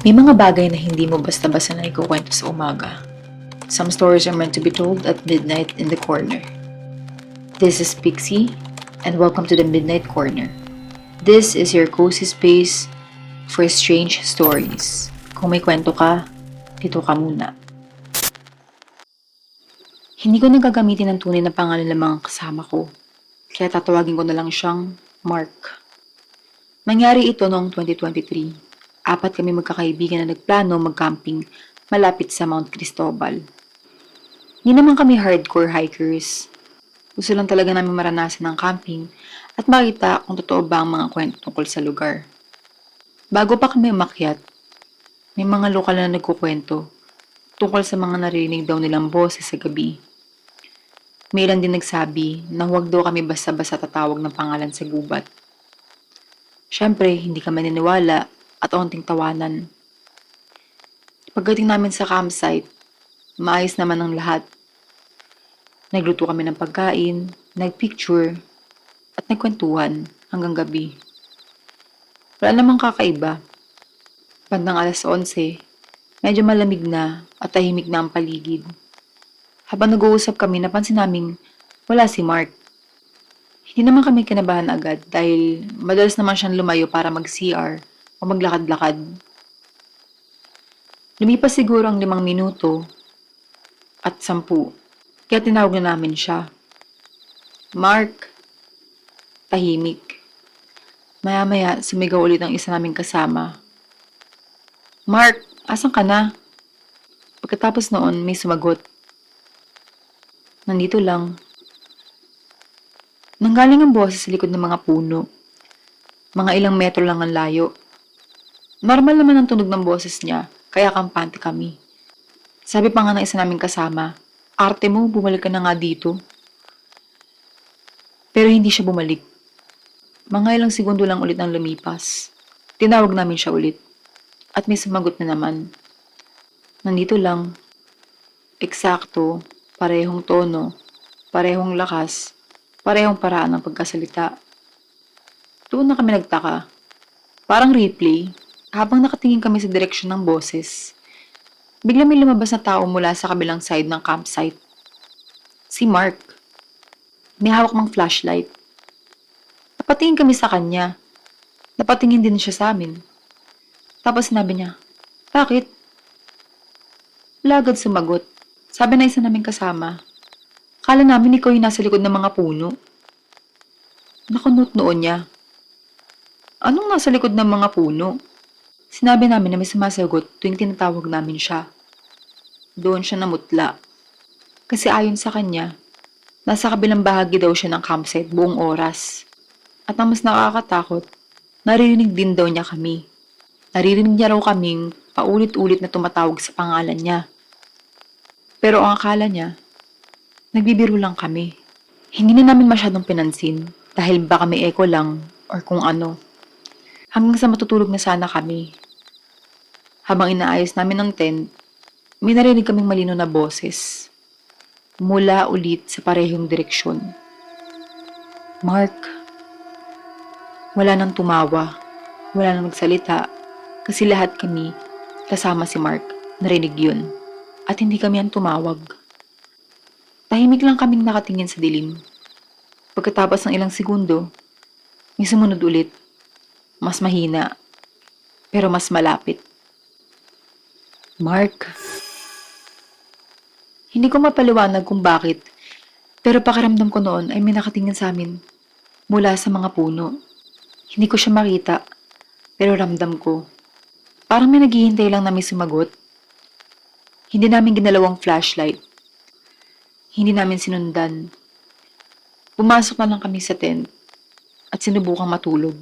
May mga bagay na hindi mo basta-basta na ikukwento sa umaga. Some stories are meant to be told at midnight in the corner. This is Pixie, and welcome to the Midnight Corner. This is your cozy space for strange stories. Kung may kwento ka, dito ka muna. Hindi ko nagagamitin ng tunay na pangalan ng mga kasama ko, kaya tatawagin ko na lang siyang Mark. Nangyari ito noong 2023. Apat kami magkakaibigan na nagplano mag-camping malapit sa Mount Cristobal. Hindi naman kami hardcore hikers. Gusto lang talaga namin maranasan ng camping at makita kung totoo ba ang mga kwento tungkol sa lugar. Bago pa kami umakyat, may mga lokal na nagkukwento tungkol sa mga narinig daw nilang boses sa gabi. May ilan din nagsabi na huwag daw kami basta-basta tatawag ng pangalan sa gubat. Siyempre, hindi kami naniniwala at onting tawanan. Pagdating namin sa campsite, maayos naman ang lahat. Nagluto kami ng pagkain, nagpicture, at nagkwentuhan hanggang gabi. Wala namang kakaiba. Bandang alas 11, medyo malamig na at tahimik na ang paligid. Habang nag-uusap kami, napansin naming wala si Mark. Hindi naman kami kinabahan agad dahil madalas naman siyang lumayo para mag-CR o maglakad-lakad. Lumipas siguro ang 5 minuto at 10, kaya tinawag na namin siya. Mark! Tahimik. Maya-maya, sumigaw ulit ang isa naming kasama. Mark! Asan ka na? Pagkatapos noon, may sumagot. Nandito lang. Nanggaling ang boses sa likod ng mga puno. Mga ilang metro lang ang layo. Normal naman ang tunog ng boses niya, kaya kampante kami. Sabi pa nga ng isa naming kasama, arte mo, bumalik ka na nga dito. Pero hindi siya bumalik. Mga ilang segundo lang ulit ang lumipas. Tinawag namin siya ulit. At may sumagot na naman. Nandito lang. Eksakto, parehong tono, parehong lakas, parehong paraan ng pagkasalita. Doon na kami nagtaka. Parang replay. Habang nakatingin kami sa direksyon ng boses, bigla may lumabas na tao mula sa kabilang side ng campsite. Si Mark. May hawak mang flashlight. Napatingin kami sa kanya. Napatingin din siya sa amin. Tapos sinabi niya, bakit? Wala agad sumagot. Sabi na isa naming kasama, kala namin ikaw yung nasa likod ng mga puno. Nakunot noon niya. Anong nasa likod ng mga puno? Sinabi namin na may sumasagot tuwing tinatawag namin siya. Doon siya namutla. Kasi ayon sa kanya, nasa kabilang bahagi daw siya ng campsite buong oras. At ang mas nakakatakot, naririnig din daw niya kami. Naririnig niya raw kaming paulit-ulit na tumatawag sa pangalan niya. Pero ang akala niya, nagbibiro lang kami. Hindi na namin masyadong pinansin dahil baka may echo lang or kung ano. Hanggang sa matutulog na sana kami. Habang inaayos namin ang tent, may narinig kaming malinaw na boses. Mula ulit sa parehong direksyon. Mark. Wala nang tumawa. Wala nang nagsalita. Kasi lahat kami, kasama si Mark, narinig yun. At hindi kami ang tumawag. Tahimik lang kaming nakatingin sa dilim. Pagkatapos ng ilang segundo, may sumunod ulit. Mas mahina, pero mas malapit. Mark. Hindi ko mapaliwanag kung bakit, pero pakiramdam ko noon ay may nakatingin sa amin mula sa mga puno. Hindi ko siya makita, pero ramdam ko. Parang may naghihintay lang na may sumagot. Hindi namin ginalawang flashlight. Hindi namin sinundan. Pumasok na lang kami sa tent at sinubukang matulog.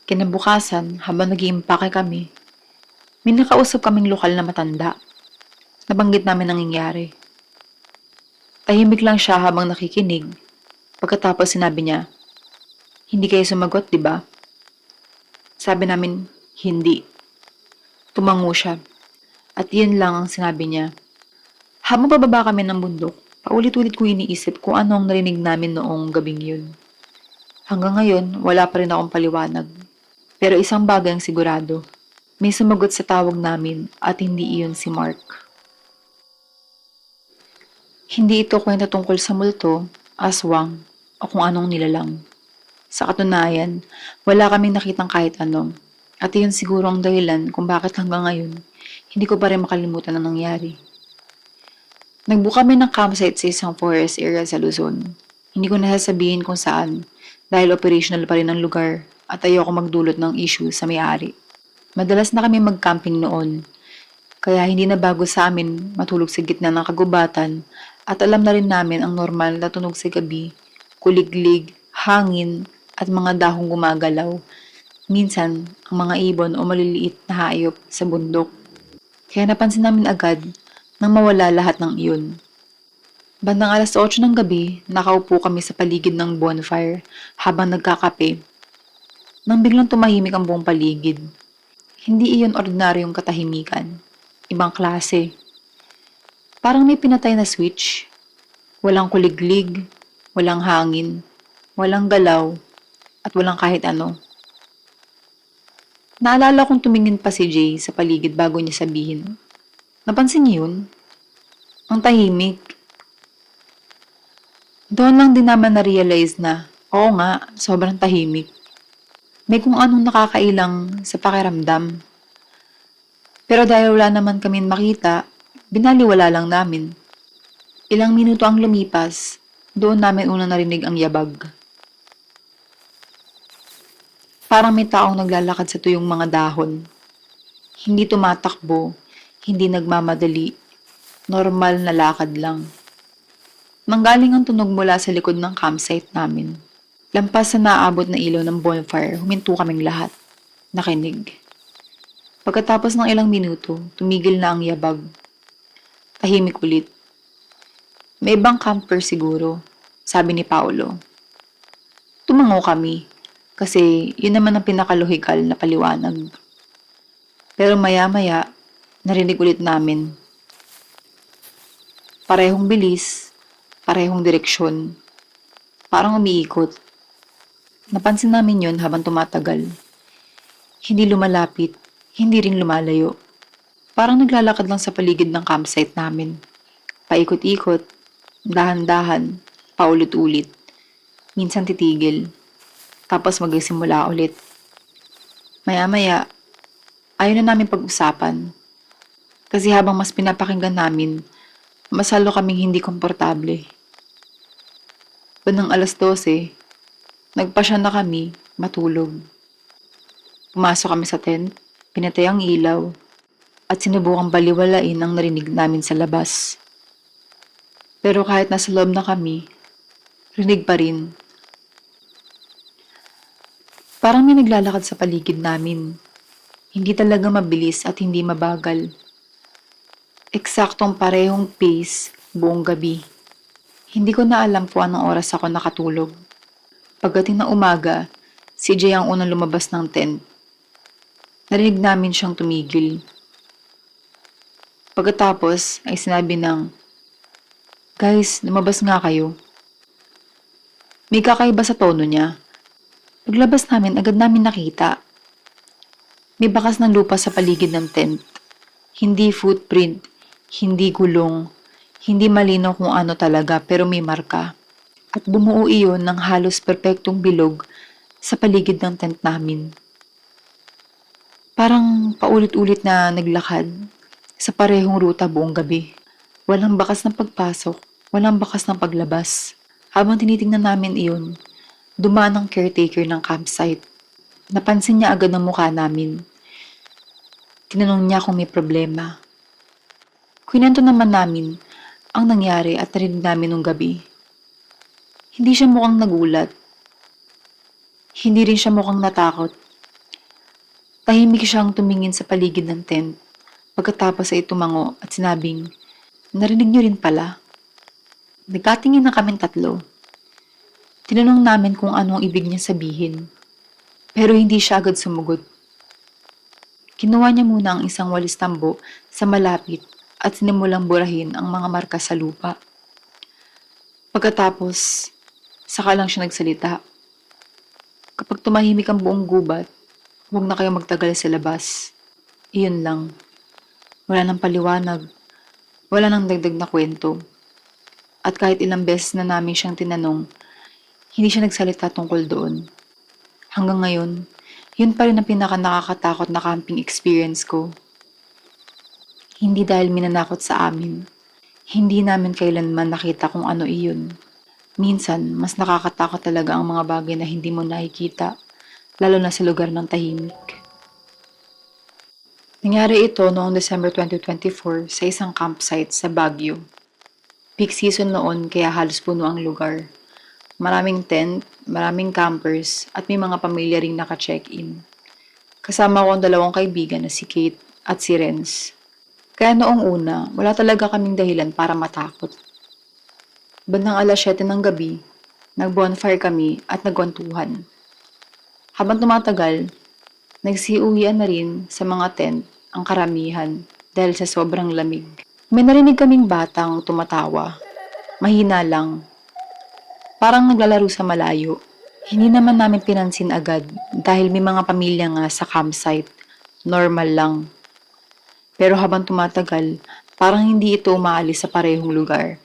Kinabukasan, habang nag-iimpake kami, may nakausap kaming lokal na matanda. Nabanggit namin ang nangyayari. Tahimik lang siya habang nakikinig. Pagkatapos sinabi niya, hindi kayo sumagot, di ba? Sabi namin, hindi. Tumango siya. At yun lang ang sinabi niya. Habang pababa kami ng bundok, paulit-ulit ko iniisip kung ano ang narinig namin noong gabing yun. Hanggang ngayon, wala pa rin akong paliwanag. Pero isang bagay ang sigurado. May sumagot sa tawag namin at hindi iyon si Mark. Hindi ito kwento tungkol sa multo, aswang, o kung anong nilalang. Sa katunayan, wala kaming nakitang kahit ano. At iyon siguro ang dahilan kung bakit hanggang ngayon, hindi ko pa rin makalimutan ang nangyari. Nagbook kami ng campsite sa isang forest area sa Luzon. Hindi ko nasasabihin kung saan dahil operational pa rin ang lugar at ayoko magdulot ng issue sa may-ari. Madalas na kami mag-camping noon, kaya hindi na bago sa amin matulog sa gitna ng kagubatan at alam na rin namin ang normal na tunog sa gabi, kuliglig, hangin at mga dahong gumagalaw. Minsan, ang mga ibon o maliliit na hayop sa bundok. Kaya napansin namin agad nang mawala lahat ng iyon. Bandang alas 8 ng gabi, nakaupo kami sa paligid ng bonfire habang nagkakape. Nang biglang tumahimik ang buong paligid. Hindi iyon ordinaryong katahimikan. Ibang klase. Parang may pinatay na switch. Walang kuliglig, walang hangin, walang galaw, at walang kahit ano. Naalala kong tumingin pa si Jay sa paligid bago niya sabihin. Napansin niyo yun? Ang tahimik. Doon lang din naman na-realize na, oo nga, sobrang tahimik. May kung anong nakakailang sa pakiramdam. Pero dahil wala naman kami makita, binaliwala lang namin. Ilang minuto ang lumipas, doon namin unang narinig ang yabag. Parang may taong naglalakad sa tuyong mga dahon. Hindi tumatakbo, hindi nagmamadali, normal na lakad lang. Nanggaling ang tunog mula sa likod ng campsite namin. Lampas sa naaabot na ilaw ng bonfire, huminto kaming lahat. Nakinig. Pagkatapos ng ilang minuto, tumigil na ang yabag. Tahimik ulit. May ibang camper siguro, sabi ni Paolo. Tumango kami, kasi yun naman ang pinakalohikal na paliwanag. Pero maya-maya, narinig ulit namin. Parehong bilis, parehong direksyon. Parang umiikot. Napansin namin yun habang tumatagal. Hindi lumalapit, hindi rin lumalayo. Parang naglalakad lang sa paligid ng campsite namin. Paikot-ikot, dahan-dahan, paulit-ulit. Minsan titigil, tapos magsisimula ulit. Maya-maya, ayaw na namin pag-usapan. Kasi habang mas pinapakinggan namin, mas lalo kaming hindi komportable. Bandang alas 12, nagpasya na kami, matulog. Pumasok kami sa tent, pinatay ang ilaw, at sinubukang baliwalain ang narinig namin sa labas. Pero kahit nasa loob na kami, rinig pa rin. Parang may naglalakad sa paligid namin. Hindi talaga mabilis at hindi mabagal. Eksaktong parehong pace buong gabi. Hindi ko na alam kung anong oras ako nakatulog. Pagdating ng umaga, si Jay ang unang lumabas ng tent. Narinig namin siyang tumigil. Pagkatapos ay sinabi ng, "Guys, lumabas nga kayo." May kakaiba sa tono niya. Paglabas namin, agad namin nakita. May bakas ng lupa sa paligid ng tent. Hindi footprint, hindi gulong, hindi malinaw kung ano talaga pero may marka. At bumuo iyon ng halos perpektong bilog sa paligid ng tent namin. Parang paulit-ulit na naglakad sa parehong ruta buong gabi. Walang bakas ng pagpasok, walang bakas ng paglabas. Habang tinitingnan namin iyon, dumaan ang caretaker ng campsite. Napansin niya agad ang mukha namin. Tinanong niya kung may problema. Kwento naman namin ang nangyari at narinig namin nung gabi. Hindi siya mukhang nagulat. Hindi rin siya mukhang natakot. Tahimik siyang tumingin sa paligid ng tent. Pagkatapos ay tumango at sinabing, "Narinig niyo rin pala." Nagkatingin na kaming tatlo. Tinanong namin kung anong ibig niya sabihin. Pero hindi siya agad sumugot. Kinuha niya muna ang isang walis tambo sa malapit at sinimulang burahin ang mga marka sa lupa. Pagkatapos, saka lang siya nagsalita. "Kapag tumahimik ang buong gubat, huwag na kayo magtagal sa labas. Iyon lang. Wala nang paliwanag. Wala nang dagdag na kwento. At kahit ilang beses na namin siyang tinanong, hindi siya nagsalita tungkol doon. Hanggang ngayon, yun pa rin ang pinaka nakakatakot na camping experience ko. Hindi dahil minanakot sa amin. Hindi namin kailanman nakita kung ano iyon. Minsan, mas nakakatakot talaga ang mga bagay na hindi mo nakikita, lalo na sa lugar ng tahimik. Nangyari ito noong December 2024 sa isang campsite sa Baguio. Peak season noon kaya halos puno ang lugar. Maraming tent, maraming campers, at may mga pamilya ring naka-check-in. Kasama ko ang dalawang kaibigan na si Kate at si Renz. Kaya noong una, wala talaga kaming dahilan para matakot. Bandang 7:00 ng gabi, nag-bonfire kami at nagkwentuhan. Habang tumatagal, nagsiuwian na rin sa mga tent ang karamihan dahil sa sobrang lamig. May narinig kaming batang tumatawa. Mahina lang. Parang naglalaro sa malayo. Hindi naman namin pinansin agad dahil may mga pamilya nga sa campsite. Normal lang. Pero habang tumatagal, parang hindi ito umaalis sa parehong lugar.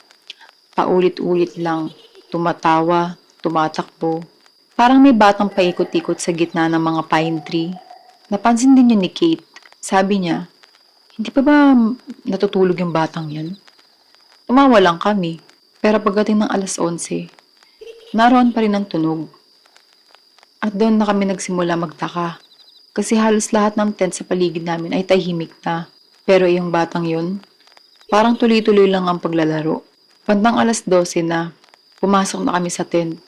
Paulit-ulit lang. Tumatawa, tumatakbo. Parang may batang paikot-ikot sa gitna ng mga pine tree. Napansin din yun ni Kate. Sabi niya, hindi pa ba natutulog yung batang yun? Tumawa lang kami. Pero pagdating ng 11:00, naroon pa rin ang tunog. At doon na kami nagsimula magtaka. Kasi halos lahat ng tent sa paligid namin ay tahimik na. Pero yung batang yun, parang tuloy-tuloy lang ang paglalaro. Bandang 12:00 na, pumasok na kami sa tent.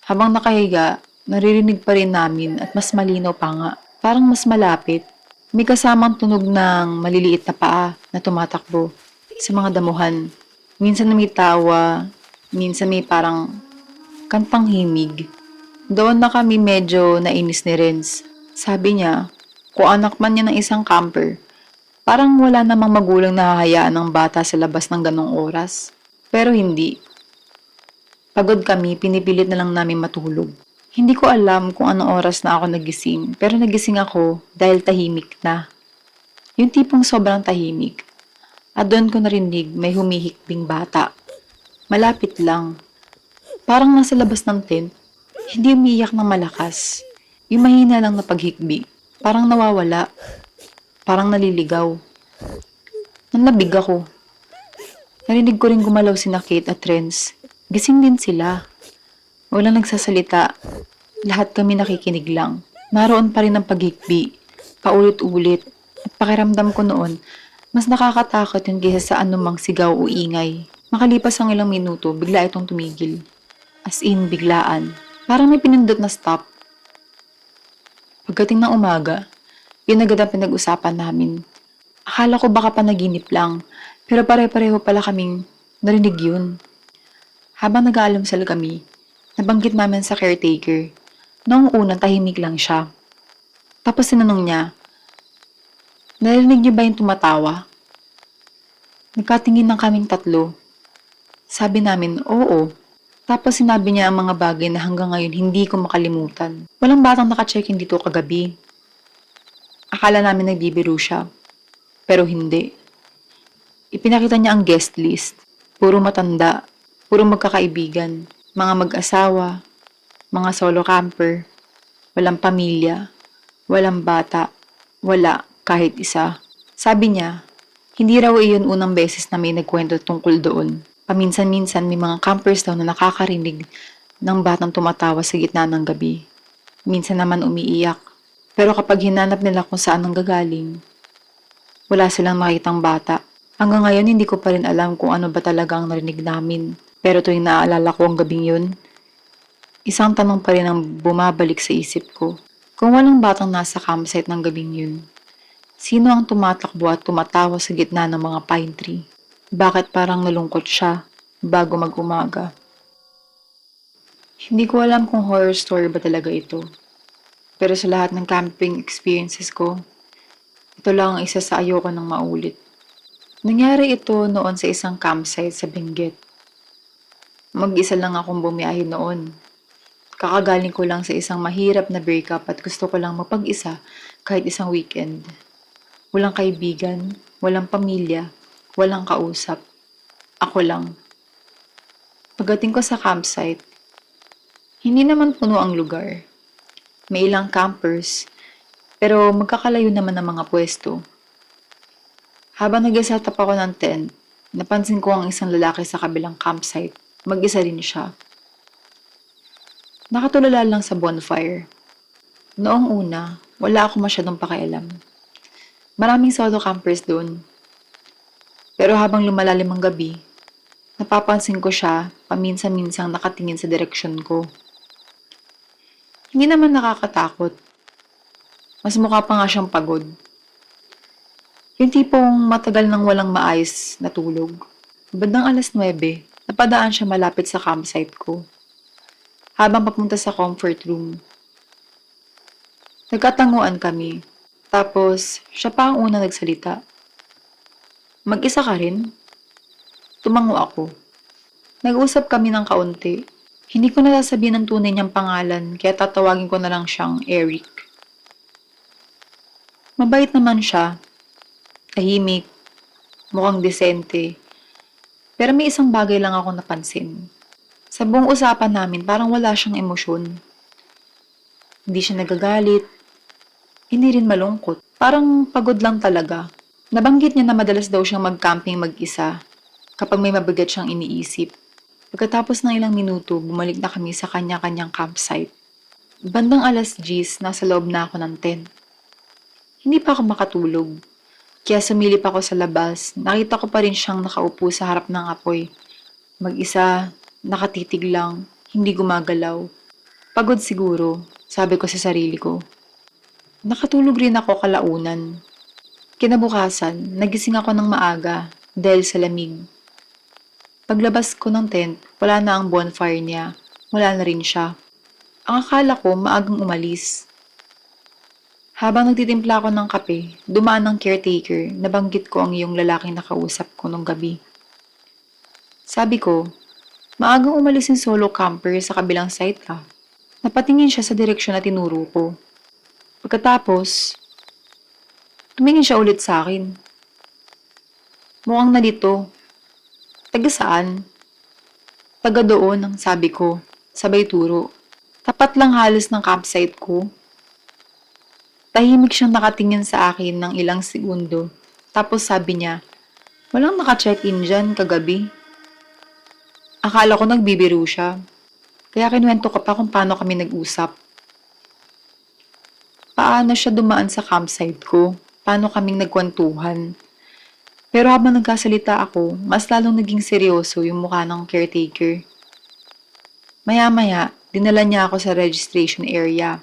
Habang nakahiga, naririnig pa rin namin at mas malinaw pa nga. Parang mas malapit. May kasamang tunog ng maliliit na paa na tumatakbo sa mga damuhan. Minsan may tawa, minsan may parang kantang himig. Doon na kami medyo nainis ni Renz. Sabi niya, kung anak man niya ng isang camper, parang wala namang magulang na hahayaan ng bata sa labas ng ganong oras. Pero hindi. Pagod kami, pinipilit na lang namin matulog. Hindi ko alam kung anong oras na ako nagising, pero nagising ako dahil tahimik na. Yung tipong sobrang tahimik. At doon ko narinig may humihikbing bata. Malapit lang. Parang nasa labas ng tent. Hindi umiiyak ng malakas. Yung mahina lang na paghikbi. Parang nawawala. Parang naliligaw. Nanlabig ako. Narinig ko rin gumalaw si Kate at Renz. Gising din sila. Walang nagsasalita. Lahat kami nakikinig lang. Naroon pa rin ang paghikbi. Paulit-ulit. At pakiramdam ko noon, mas nakakatakot yun kaysa sa anumang sigaw o ingay. Makalipas ang ilang minuto, bigla itong tumigil. As in, biglaan. Parang may pinindot na stop. Pagdating ng umaga, yun agad ang pinag-usapan namin. Akala ko baka panaginip lang, pero pare-pareho pala kaming narinig yun. Habang nag-aalamsal kami, nabanggit namin sa caretaker. Noong una, tahimik lang siya. Tapos sinanong niya, narinig niyo ba yung tumatawa? Nagkatingin ng kaming tatlo. Sabi namin, oo. Tapos sinabi niya ang mga bagay na hanggang ngayon hindi ko makalimutan. Walang batang naka-check-in dito kagabi. Akala namin nagbibiro siya. Pero hindi. Ipinakita niya ang guest list. Puro matanda. Puro magkakaibigan. Mga mag-asawa. Mga solo camper. Walang pamilya. Walang bata. Wala kahit isa. Sabi niya, hindi raw iyon unang beses na may nagkwento tungkol doon. Paminsan-minsan may mga campers daw na nakakarinig ng batang tumatawa sa gitna ng gabi. Minsan naman umiiyak. Pero kapag hinanap nila kung saan nanggagaling, wala silang makitang bata. Hanggang ngayon hindi ko pa rin alam kung ano ba talaga ang narinig namin. Pero tuwing naaalala ko ang gabing yun, isang tanong pa rin ang bumabalik sa isip ko. Kung walang batang nasa campsite ng gabing yun, sino ang tumatakbo at tumatawa sa gitna ng mga pine tree? Bakit parang nalungkot siya bago mag-umaga? Hindi ko alam kung horror story ba talaga ito. Pero sa lahat ng camping experiences ko, ito lang ang isa sa ayoko nang maulit. Nangyari ito noon sa isang campsite sa Benguet. Mag-isa lang akong bumiyahe noon. Kakagaling ko lang sa isang mahirap na breakup at gusto ko lang mapag-isa kahit isang weekend. Walang kaibigan, walang pamilya, walang kausap. Ako lang. Pagdating ko sa campsite, hindi naman puno ang lugar. May ilang campers, pero magkakalayo naman ang mga pwesto. Habang nag-set up ako ng tent, napansin ko ang isang lalaki sa kabilang campsite. Mag-isa rin siya. Nakatulala lang sa bonfire. Noong una, wala ako masyadong pakialam. Maraming solo campers doon. Pero habang lumalalim ang gabi, napapansin ko siya paminsan-minsang nakatingin sa direksyon ko. Hindi naman nakakatakot. Mas mukha pa nga siyang pagod. Yung tipong matagal nang walang maayos na tulog. Bandang 9:00, napadaan siya malapit sa campsite ko. Habang papunta sa comfort room. Nagkatanguan kami. Tapos, siya pa ang unang nagsalita. Mag-isa ka rin? Tumango ako. Nag-usap kami ng kaunti. Hindi ko nasasabihin ang tunay niyang pangalan, kaya tatawagin ko na lang siyang Eric. Mabait naman siya. Tahimik. Mukhang desente. Pero may isang bagay lang ako napansin. Sa buong usapan namin, parang wala siyang emosyon. Hindi siya nagagalit. Hindi rin malungkot. Parang pagod lang talaga. Nabanggit niya na madalas daw siyang mag-camping mag-isa kapag may mabigat siyang iniisip. Pagkatapos ng ilang minuto, bumalik na kami sa kanya-kanyang campsite. Bandang 10:00, nasa loob na ako ng tent. Hindi pa ako makatulog. Kaya sumilip ako sa labas. Nakita ko pa rin siyang nakaupo sa harap ng apoy. Mag-isa, nakatitig lang, hindi gumagalaw. Pagod siguro, sabi ko sa sarili ko. Nakatulog rin ako kalaunan. Kinabukasan, nagising ako ng maaga dahil sa lamig. Paglabas ko ng tent, wala na ang bonfire niya. Wala na rin siya. Ang akala ko maagang umalis. Habang nagtitimpla ako ng kape, dumaan ng caretaker, nabanggit ko ang iyong lalaking nakausap ko nung gabi. Sabi ko, maagang umalis yung solo camper sa kabilang site ah. Napatingin siya sa direksyon na tinuro ko. Pagkatapos, tumingin siya ulit sa akin. Mukhang nalito. Taga saan? Taga doon, ang sabi ko. Sabay turo. Tapat lang halos ng campsite ko. Tahimik siyang nakatingin sa akin ng ilang segundo. Tapos sabi niya, walang naka-check-in dyan kagabi. Akala ko nagbibiro siya. Kaya kinuwento ko pa kung paano kami nag-usap. Paano siya dumaan sa campsite ko? Paano kaming nagkwentuhan? Pero habang nagkasalita ako, mas lalong naging seryoso yung mukha ng caretaker. Maya-maya, dinala niya ako sa registration area.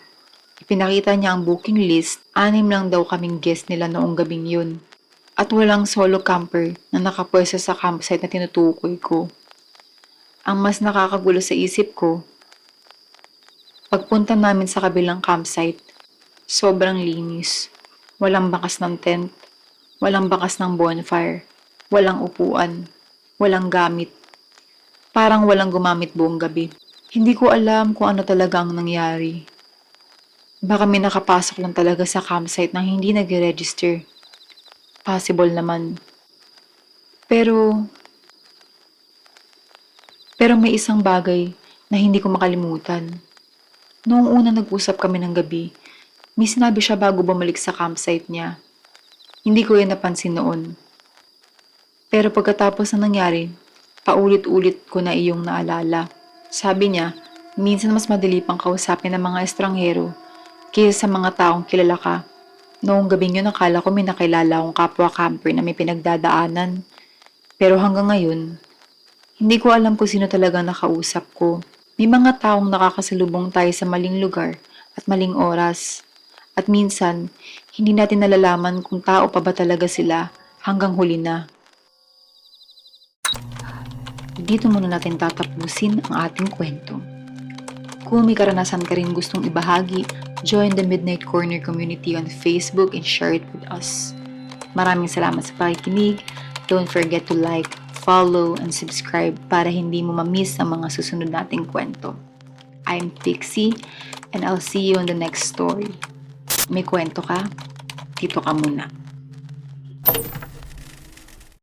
Ipinakita niya ang booking list, 6 lang daw kaming guest nila noong gabing yun. At walang solo camper na nakapwesto sa campsite na tinutukoy ko. Ang mas nakakagulo sa isip ko, pagpunta namin sa kabilang campsite, sobrang linis. Walang bakas ng tent, walang bakas ng bonfire, walang upuan, walang gamit. Parang walang gumamit buong gabi. Hindi ko alam kung ano talaga ang nangyari. Baka may nakapasok lang talaga sa campsite nang hindi nag-register. Possible naman. Pero may isang bagay na hindi ko makalimutan. Noong una nag-usap kami ng gabi, may sinabi siya bago bumalik sa campsite niya. Hindi ko yun napansin noon. Pero pagkatapos na nangyari, paulit-ulit ko na iyong naalala. Sabi niya, minsan mas madali pang kausapin ng mga estranghero kaysa sa mga taong kilala ka. Noong gabing yun, akala ko may nakilala akong kapwa camper na may pinagdadaanan. Pero hanggang ngayon, hindi ko alam kung sino talaga nakausap ko. May mga taong nakakasalubong tayo sa maling lugar at maling oras. At minsan, hindi natin nalalaman kung tao pa ba talaga sila hanggang huli na. Dito muna natin tatapusin ang ating kwento. Kung may karanasan ka rin gustong ibahagi, join the Midnight Corner community on Facebook and share it with us. Maraming salamat sa pakikinig. Don't forget to like, follow, and subscribe para hindi mo ma-miss ang mga susunod nating kwento. I'm Pixie, and I'll see you on the next story. May kwento ka? Dito ka muna.